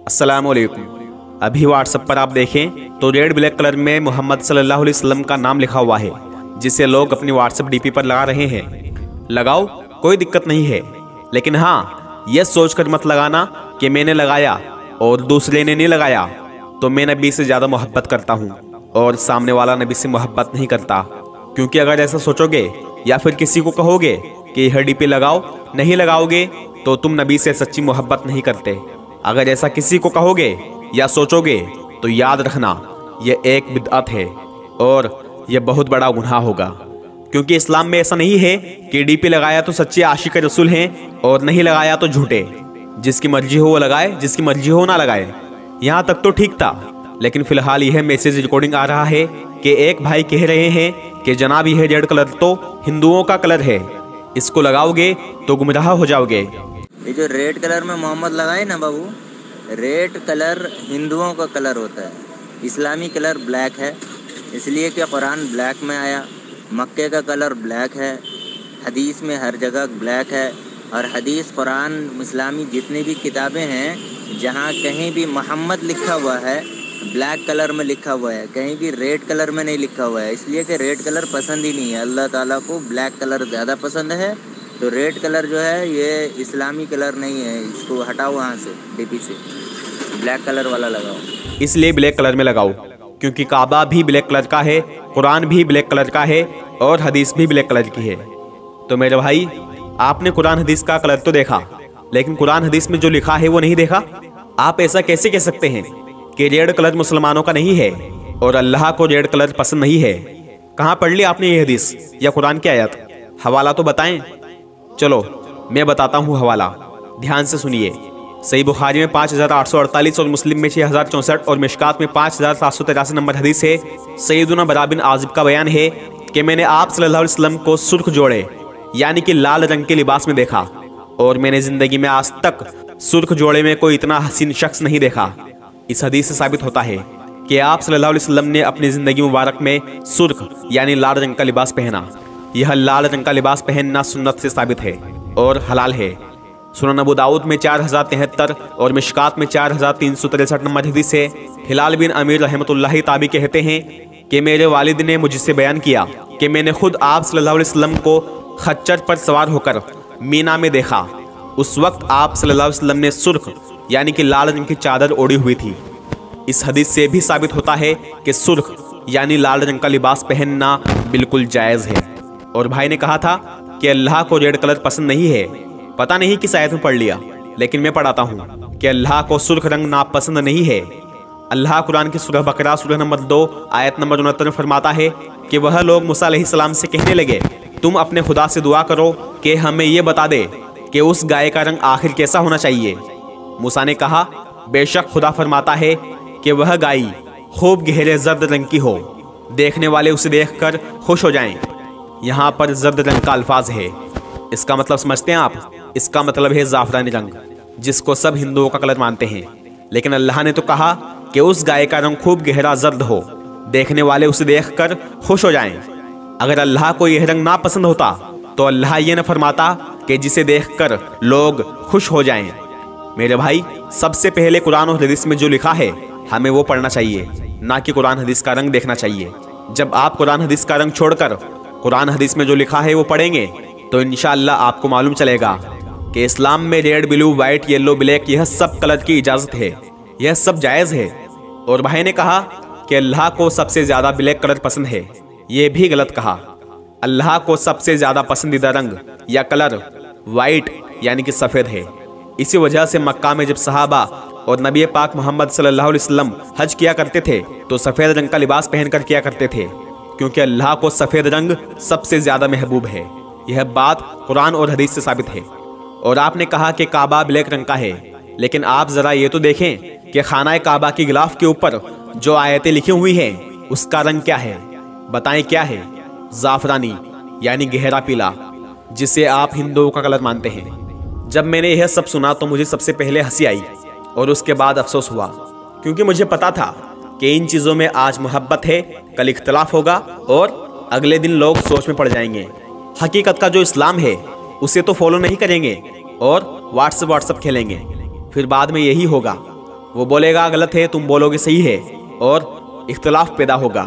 अस्सलामुअलैकुम। अभी व्हाट्सएप पर आप देखें तो रेड ब्लैक कलर में मोहम्मद सल्लल्लाहु अलैहि वसल्लम का नाम लिखा हुआ है, जिसे लोग अपनी व्हाट्सएप डीपी पर लगा रहे हैं। लगाओ, कोई दिक्कत नहीं है, लेकिन हाँ, यह सोचकर मत लगाना कि मैंने लगाया और दूसरे ने नहीं लगाया तो मैं नबी से ज़्यादा मोहब्बत करता हूँ और सामने वाला नबी से मोहब्बत नहीं करता। क्योंकि अगर ऐसा सोचोगे या फिर किसी को कहोगे कि यह डीपी लगाओ, नहीं लगाओगे तो तुम नबी से सच्ची मोहब्बत नहीं करते। अगर ऐसा किसी को कहोगे या सोचोगे तो याद रखना, यह एक बिदअत है और यह बहुत बड़ा गुनाह होगा। क्योंकि इस्लाम में ऐसा नहीं है कि डीपी लगाया तो सच्चे आशिक रसूल हैं और नहीं लगाया तो झूठे। जिसकी मर्जी हो वो लगाए, जिसकी मर्जी हो ना लगाए। यहाँ तक तो ठीक था, लेकिन फिलहाल यह मैसेज रिकॉर्डिंग आ रहा है कि एक भाई कह रहे हैं कि जनाब यह रेड कलर तो हिंदुओं का कलर है, इसको लगाओगे तो गुमराह हो जाओगे। ये जो रेड कलर में मोहम्मद लगाए ना बाबू, रेड कलर हिंदुओं का कलर होता है। इस्लामी कलर ब्लैक है, इसलिए कि कुरान ब्लैक में आया। मक्के का कलर ब्लैक है, हदीस में हर जगह ब्लैक है। और हदीस, कुरान, इस्लामी जितनी भी किताबें हैं, जहाँ कहीं भी मोहम्मद लिखा हुआ है ब्लैक कलर में लिखा हुआ है, कहीं भी रेड कलर में नहीं लिखा हुआ है। इसलिए कि रेड कलर पसंद ही नहीं है, अल्लाह ताला को ब्लैक कलर ज़्यादा पसंद है। तो रेड कलर जो है ये इस्लामी कलर नहीं है, इसको हटाओ वहाँ से डीपी से, ब्लैक कलर वाला लगाओ। इसलिए ब्लैक कलर में लगाओ, क्योंकि काबा भी ब्लैक कलर का है, कुरान भी ब्लैक कलर का है और हदीस भी ब्लैक कलर की है। तो मेरे भाई, आपने कुरान हदीस का कलर तो देखा, लेकिन कुरान हदीस में जो लिखा है वो नहीं देखा। आप ऐसा कैसे कह सकते हैं कि रेड कलर मुसलमानों का नहीं है और अल्लाह को रेड कलर पसंद नहीं है? कहाँ पढ़ ली आपने ये हदीस या कुरान की आयत? हवाला तो बताएं। चलो मैं बताता हूँ हवाला, ध्यान से सुनिए। सही बुखारी में 5848 और मुस्लिम में 6064 और मिशकात में 5783 नंबर हदीस है। सैयदुना बरा बिन आज़िब का बयान है कि मैंने आप सल्लल्लाहु अलैहि वसल्लम को सुर्ख जोड़े यानी कि लाल रंग के लिबास में देखा, और मैंने जिंदगी में आज तक सुर्ख जोड़े में कोई इतना हसीन शख्स नहीं देखा। इस हदीस से साबित होता है कि आप सल्लल्लाहु अलैहि वसल्लम ने अपनी ज़िंदगी मुबारक में सुर्ख यानी लाल रंग का लिबास पहना। यह लाल रंग का लिबास पहनना सुन्नत से साबित है और हलाल है। सुनन अबू दाऊद में 4073 और मिशकात में 4363 नंबर हदीस है। हिलाल बिन अमीर रहमतुल्लाहि ताबी कहते हैं कि मेरे वालिद ने मुझसे बयान किया कि मैंने खुद आप सल्लल्लाहु अलैहि वसल्लम को खच्चर पर सवार होकर मीना में देखा। उस वक्त आप सल्लल्लाहु अलैहि वसल्लम ने सुर्ख यानी कि लाल रंग की चादर ओढ़ी हुई थी। इस हदीस से भी साबित होता है कि सुर्ख यानी लाल रंग का लिबास पहनना बिल्कुल जायज़ है। और भाई ने कहा था कि अल्लाह को रेड कलर पसंद नहीं है। पता नहीं किस आयत में पढ़ लिया, लेकिन मैं पढ़ाता हूँ कि अल्लाह को सुर्ख रंग नापसंद नहीं है। अल्लाह कुरान की सूरह बकरा सूरह नंबर 2 आयत नंबर 69 में फरमाता है कि वह लोग मूसा अलैहिस्सलाम से कहने लगे, तुम अपने खुदा से दुआ करो कि हमें यह बता दे कि उस गाय का रंग आखिर कैसा होना चाहिए। मूसा ने कहा, बेशक खुदा फरमाता है कि वह गाय खूब गहरे जर्द रंग की हो, देखने वाले उसे देखकर खुश हो जाएं। यहाँ पर जर्द रंग का अल्फाज है, इसका मतलब समझते हैं आप? इसका मतलब है ज़ाफ़रानी रंग, जिसको सब हिंदुओं का कलर मानते हैं। लेकिन अल्लाह ने तो कहा कि उस गाय का रंग खूब गहरा जर्द हो, देखने वाले उसे देखकर खुश हो जाएं। अगर अल्लाह को यह रंग ना पसंद होता तो अल्लाह ये न फरमाता कि जिसे देखकर लोग खुश हो जाएं। मेरे भाई, सबसे पहले कुरान और हदीस में जो लिखा है हमें वो पढ़ना चाहिए, ना कि कुरान हदीस का रंग देखना चाहिए। जब आप कुरान हदीस का रंग छोड़कर कुरान हदीस में जो लिखा है वो पढ़ेंगे तो इंशाअल्लाह आपको मालूम चलेगा कि इस्लाम में red, blue, white, yellow, black यह सब कलर की इजाज़त है, यह सब जायज़ है। और भाई ने कहा कि अल्लाह को सबसे ज़्यादा ब्लैक कलर पसंद है, ये भी गलत कहा। अल्लाह को सबसे ज़्यादा पसंदीदा रंग या कलर वाइट यानी कि सफ़ेद है। इसी वजह से मक्का में जब सहाबा और नबी पाक मोहम्मद सल्लल्लाहु अलैहि वसल्लम हज किया करते थे तो सफ़ेद रंग का लिबास पहनकर किया करते थे, क्योंकि अल्लाह को सफ़ेद रंग सबसे ज़्यादा महबूब है। यह बात कुरान और हदीस से साबित है। और आपने कहा कि काबा ब्लैक रंग का है, लेकिन आप ज़रा ये तो देखें कि खाना काबा की गिलाफ के ऊपर जो आयतें लिखी हुई हैं उसका रंग क्या है? बताएं क्या है? ज़ाफ़रानी यानी गहरा पीला, जिसे आप हिंदुओं का कलर मानते हैं। जब मैंने यह सब सुना तो मुझे सबसे पहले हंसी आई और उसके बाद अफसोस हुआ, क्योंकि मुझे पता था कि इन चीज़ों में आज मोहब्बत है, कल इख्तलाफ होगा और अगले दिन लोग सोच में पड़ जाएंगे। हकीकत का जो इस्लाम है उसे तो फॉलो नहीं करेंगे और व्हाट्सएप खेलेंगे, फिर बाद में यही होगा वो बोलेगा गलत है, तुम बोलोगे सही है, और इख्तिलाफ पैदा होगा।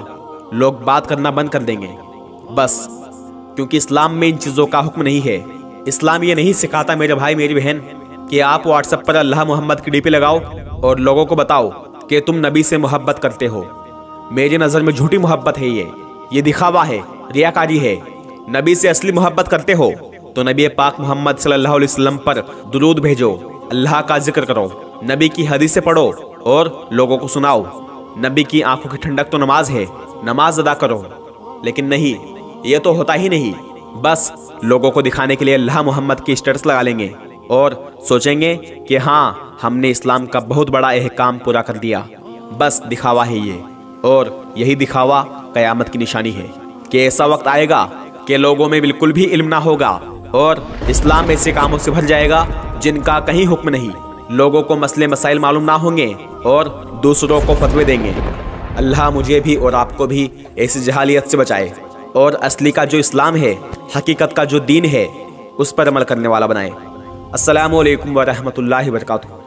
लोग बात करना बंद कर देंगे बस, क्योंकि इस्लाम में इन चीज़ों का हुक्म नहीं है। इस्लाम ये नहीं सिखाता मेरे भाई मेरी बहन कि आप व्हाट्सएप पर अल्लाह मोहम्मद की डीपी लगाओ और लोगों को बताओ कि तुम नबी से मोहब्बत करते हो। मेरी नज़र में झूठी मोहब्बत है ये दिखावा है, रियाकारी है। नबी से असली मोहब्बत करते हो तो नबी पाक मोहम्मद सल्लल्लाहु अलैहि वसल्लम पर दुरूद भेजो, अल्लाह का जिक्र करो, नबी की हदीसें पढ़ो और लोगों को सुनाओ। नबी की आंखों की ठंडक तो नमाज है, नमाज अदा करो। लेकिन नहीं, ये तो होता ही नहीं। बस लोगों को दिखाने के लिए अल्लाह मोहम्मद की स्टेटस लगा लेंगे और सोचेंगे कि हाँ, हमने इस्लाम का बहुत बड़ा अहकाम पूरा कर दिया। बस दिखावा है ये, और यही दिखावा क़यामत की निशानी है कि ऐसा वक्त आएगा कि लोगों में बिल्कुल भी इल्म ना होगा और इस्लाम ऐसे कामों से भर जाएगा जिनका कहीं हुक्म नहीं। लोगों को मसले मसाइल मालूम ना होंगे और दूसरों को फतवे देंगे। अल्लाह मुझे भी और आपको भी ऐसी जहालियत से बचाए और असली का जो इस्लाम है, हकीकत का जो दीन है, उस पर अमल करने वाला बनाए। अस्सलामु अलैकुम व रहमतुल्लाहि व बरकातुहू।